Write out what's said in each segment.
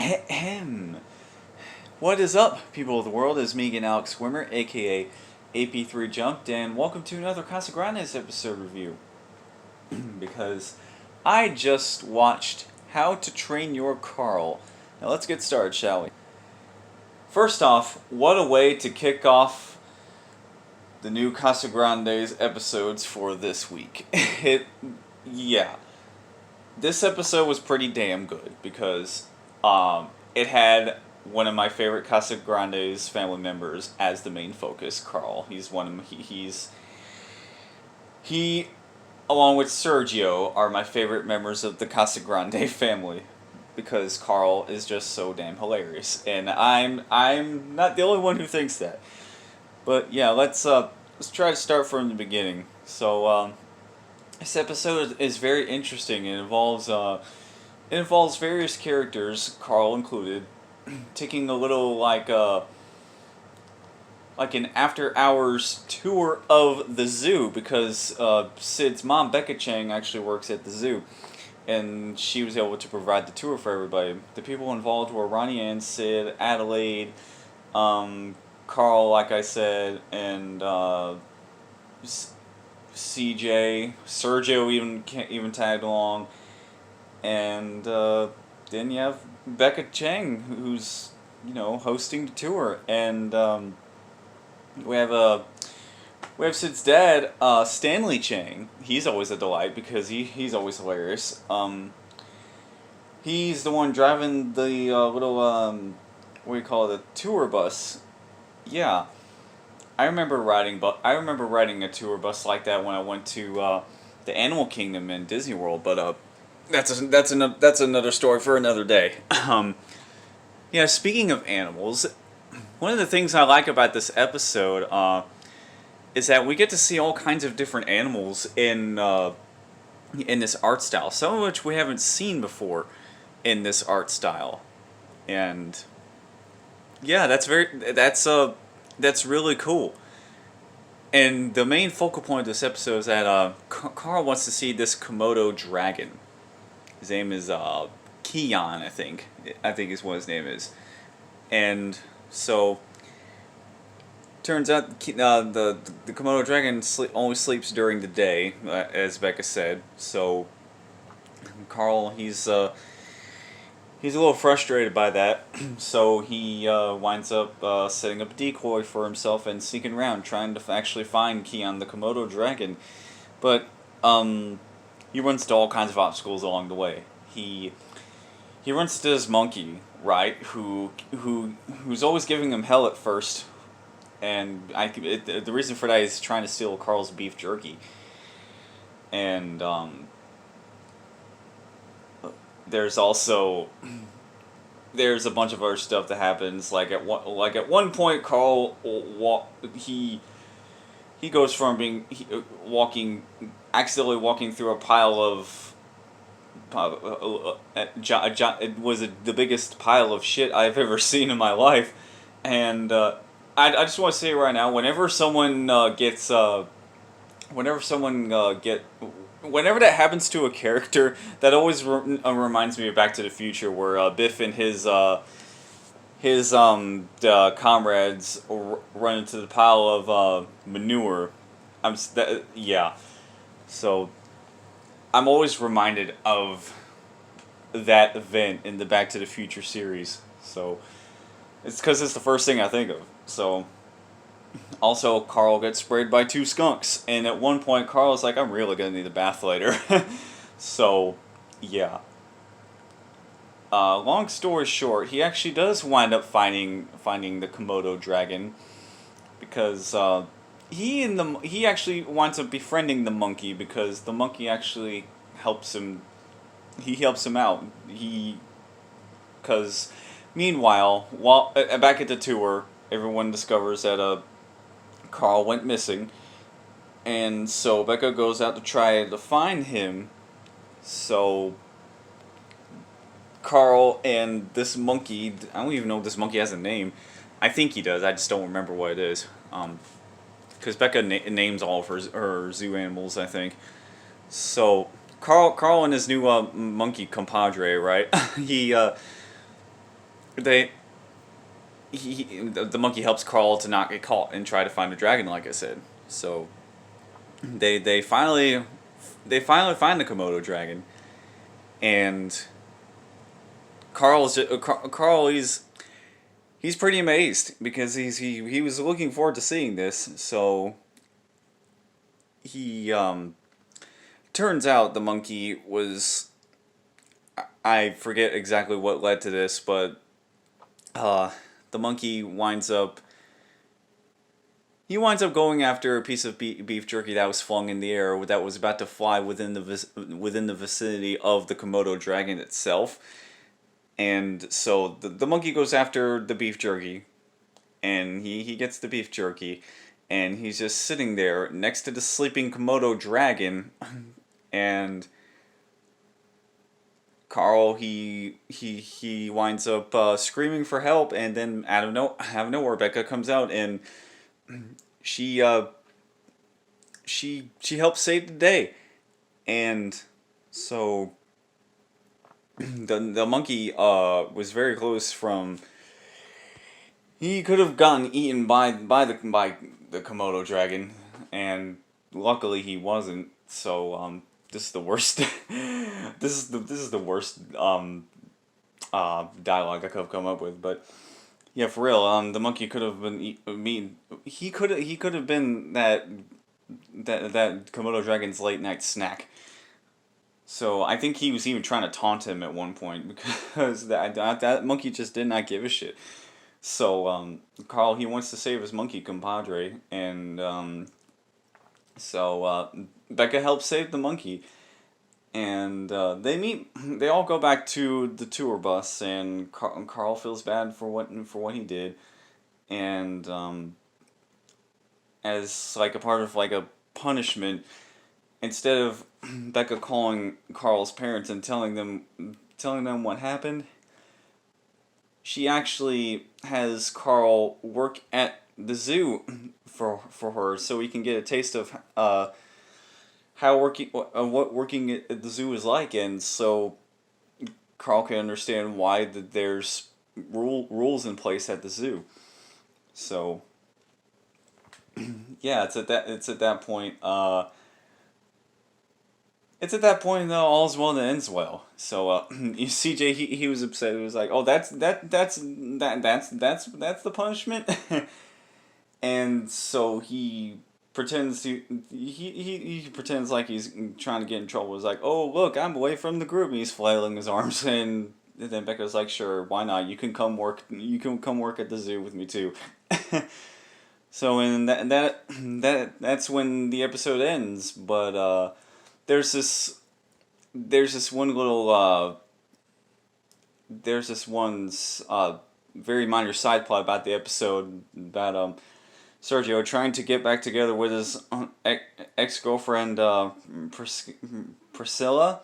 Ahem. What is up, people of the world? It's me again, Alex Swimmer, aka AP3 Jumped, and welcome to another Casa Grandes episode review. Because I just watched How to Train Your Carl. Now let's get started, shall we? First off, what a way to kick off the new Casa Grandes episodes for this week. This episode was pretty damn good because it had one of my favorite Casa Grandes family members as the main focus, Carl. He's one of he along with Sergio are my favorite members of the Casa Grande family because Carl is just so damn hilarious, and I'm not the only one who thinks that. But yeah, let's try to start from the beginning. So this episode is very interesting. It involves various characters, Carl included, taking a little like an after hours tour of the zoo because Sid's mom, Becca Chang, actually works at the zoo, and she was able to provide the tour for everybody. The people involved were Ronnie Ann, Sid, Adelaide, Carl, like I said, and CJ, Sergio even tagged along, and then you have Becca Chang, who's hosting the tour, and we have Sid's dad, Stanley Chang. He's always a delight because he's always hilarious. He's the one driving the little what do you call it, the tour bus. Yeah, I remember riding a tour bus like that when I went to the Animal Kingdom in Disney World, but that's another story for another day. Yeah, speaking of animals, one of the things I like about this episode is that we get to see all kinds of different animals in this art style, some of which we haven't seen before in this art style, and yeah, that's really cool. And the main focal point of this episode is that Carl wants to see this Komodo dragon. His name is Kion, I think is what his name is. And so, turns out the Komodo dragon only sleeps during the day, as Becca said. So, Carl, he's a little frustrated by that. So he winds up setting up a decoy for himself and sneaking around, trying to actually find Kion, the Komodo dragon. But he runs into all kinds of obstacles along the way. He runs into this monkey, right? Who's always giving him hell at first, and the reason for that is trying to steal Carl's beef jerky. And there's a bunch of other stuff that happens. Like at one point, Carl he goes from being accidentally walking through a pile of it was the biggest pile of shit I've ever seen in my life, and I just want to say right now, whenever that happens to a character, that always reminds me of Back to the Future, where Biff and his comrades run into the pile of manure. So I'm always reminded of that event in the Back to the Future series. So it's because it's the first thing I think of. So also, Carl gets sprayed by 2 skunks, and at one point Carl is like, I'm really gonna need a bath later. So yeah. Long story short, he actually does wind up finding the Komodo dragon because he actually winds up befriending the monkey because the monkey actually helps him. He helps him out. Because meanwhile, while back at the tour, everyone discovers that Carl went missing, and so Becca goes out to try to find him. So Carl and this monkey, I don't even know if this monkey has a name. I think he does, I just don't remember what it is. Because Becca names all of her zoo animals, I think. So Carl and his new monkey compadre, right? they the monkey helps Carl to not get caught and try to find a dragon, like I said. So they finally find the Komodo dragon, and Carl he's pretty amazed because he was looking forward to seeing this. So he turns out the monkey was, I forget exactly what led to this, but the monkey winds up going after a piece of beef jerky that was flung in the air that was about to fly within the vicinity of the Komodo dragon itself. And so the monkey goes after the beef jerky, and he gets the beef jerky, and he's just sitting there next to the sleeping Komodo dragon, and Carl he winds up screaming for help, and then out of nowhere Becca comes out, and she she helps save the day, and so the monkey was very close from, he could have gotten eaten by the Komodo dragon, and luckily he wasn't. So this is the worst. This is the worst dialogue I could have come up with, but yeah, for real. The monkey could have been he could have been that Komodo dragon's late night snack. So I think he was even trying to taunt him at one point because that monkey just did not give a shit. So Carl, he wants to save his monkey compadre, and so Becca helps save the monkey, and they all go back to the tour bus, and Carl feels bad for what he did, and as like a part of like a punishment, instead of Becca calling Carl's parents and telling them what happened, she actually has Carl work at the zoo for her, so he can get a taste of what working at the zoo is like, and so Carl can understand why there's rules in place at the zoo. So yeah, it's at that point. It's at that point though, all's well that ends well. So CJ he was upset. He was like, "Oh, that's the punishment," and so he pretends to he pretends like he's trying to get in trouble. He's like, "Oh, look, I'm away from the group." And he's flailing his arms, and then Becca's like, "Sure, why not? You can come work. You can come work at the zoo with me too." So and that's when the episode ends. But there's this one little there's this one very minor side plot about the episode about Sergio trying to get back together with his ex-girlfriend Priscilla,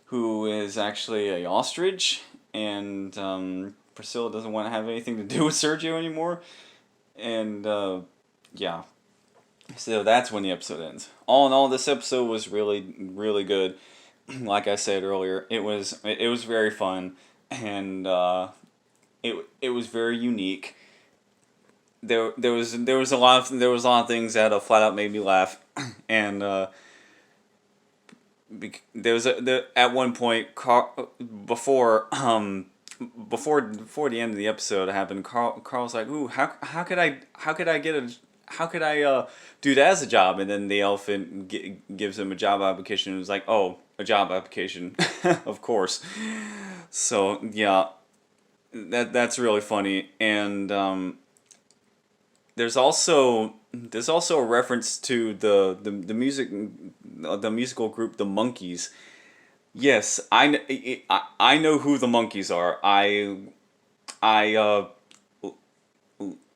who is actually a ostrich, and Priscilla doesn't want to have anything to do with Sergio anymore, and yeah. So that's when the episode ends. All in all, this episode was really, really good. Like I said earlier, it was very fun, and it was very unique. There was a lot of things that flat out made me laugh, and at one point before the end of the episode happened, Carl's like, "Ooh, how could I do that as a job?" And then the elephant gives him a job application, and was like, "Oh, a job application," of course. So yeah, that's really funny, and there's also a reference to the musical group, the Monkees. Yes, I know who the Monkees are. I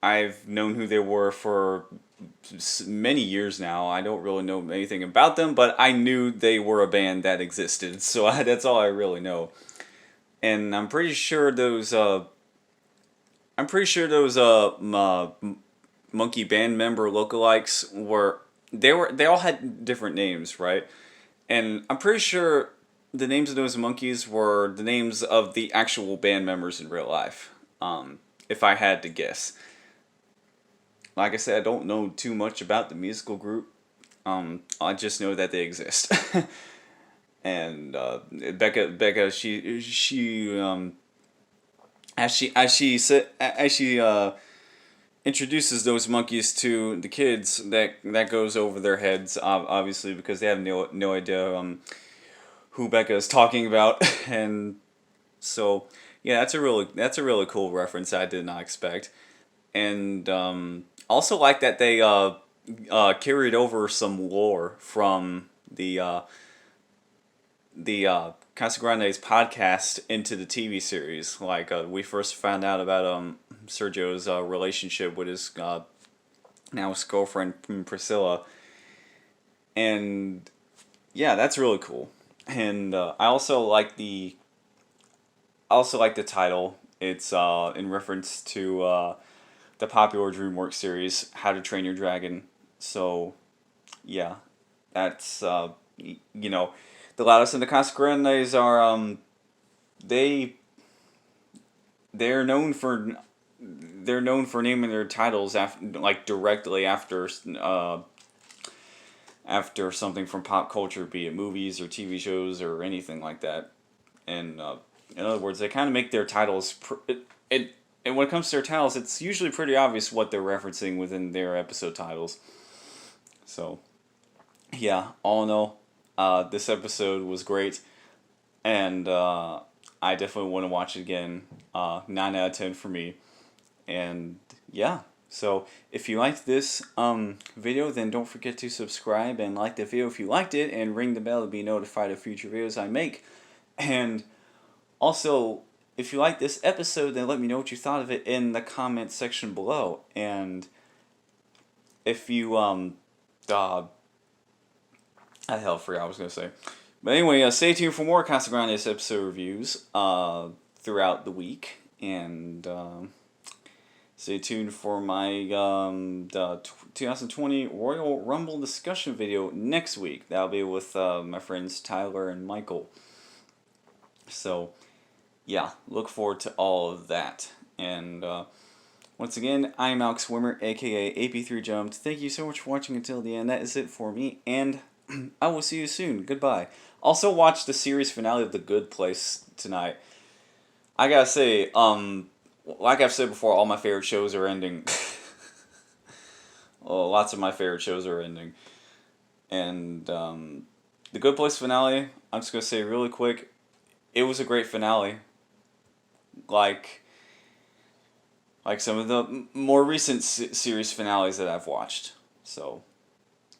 I've known who they were for many years now. I don't really know anything about them, but I knew they were a band that existed. So that's all I really know. And I'm pretty sure those monkey band member lookalikes they all had different names, right? And I'm pretty sure the names of those monkeys were the names of the actual band members in real life. if I had to guess. Like I said, I don't know too much about the musical group. I just know that they exist. And Becca, as she introduces those monkeys to the kids, that goes over their heads, obviously, because they have no idea who Becca is talking about, and so yeah, that's a really cool reference I did not expect, and also like that they carried over some lore from the Casa Grande's podcast into the TV series. Like we first found out about Sergio's relationship with his now his girlfriend Priscilla, and yeah, that's really cool. And I also like the title. It's in reference to the popular DreamWorks series How to Train Your Dragon. So yeah, that's the Loudest and the Casa Grandes are they they're known for naming their titles after, like, directly after something from pop culture, be it movies or TV shows or anything like that. And in other words, they kind of make their titles. And when it comes to their titles, it's usually pretty obvious what they're referencing within their episode titles. So, yeah, all in all, this episode was great, and I definitely want to watch it again. 9 out of 10 for me, and yeah. So if you liked this video, then don't forget to subscribe and like the video if you liked it, and ring the bell to be notified of future videos I make. And also, if you like this episode, then let me know what you thought of it in the comment section below. And if you I hell forgot what I was gonna say. But anyway, stay tuned for more Casa Grande's episode reviews throughout the week, and stay tuned for my 2020 Royal Rumble discussion video next week. That'll be with my friends Tyler and Michael. So, yeah, look forward to all of that. And once again, I'm Alex Wimmer, aka AP3 Jumped. Thank you so much for watching until the end. That is it for me, and I will see you soon. Goodbye. Also, watch the series finale of The Good Place tonight. I gotta say, like I've said before, all my favorite shows are ending. Well, lots of my favorite shows are ending. And The Good Place finale, I'm just gonna say really quick, it was a great finale. Like some of the more recent series finales that I've watched. So,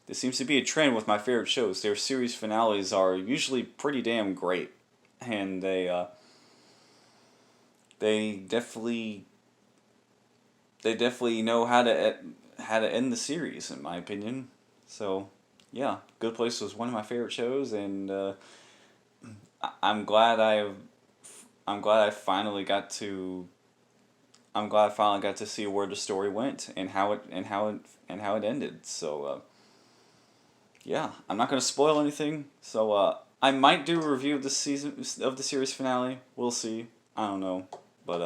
this seems to be a trend with my favorite shows. Their series finales are usually pretty damn great, and they definitely know how to end the series, in my opinion. So, yeah, Good Place was one of my favorite shows, and I'm glad I finally got to see where the story went and how it ended. So yeah, I'm not gonna spoil anything. So I might do a review of the series finale. We'll see. I don't know, but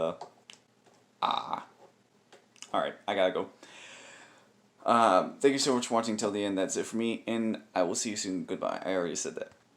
all right, I gotta go. Thank you so much for watching till the end. That's it for me, and I will see you soon. Goodbye. I already said that.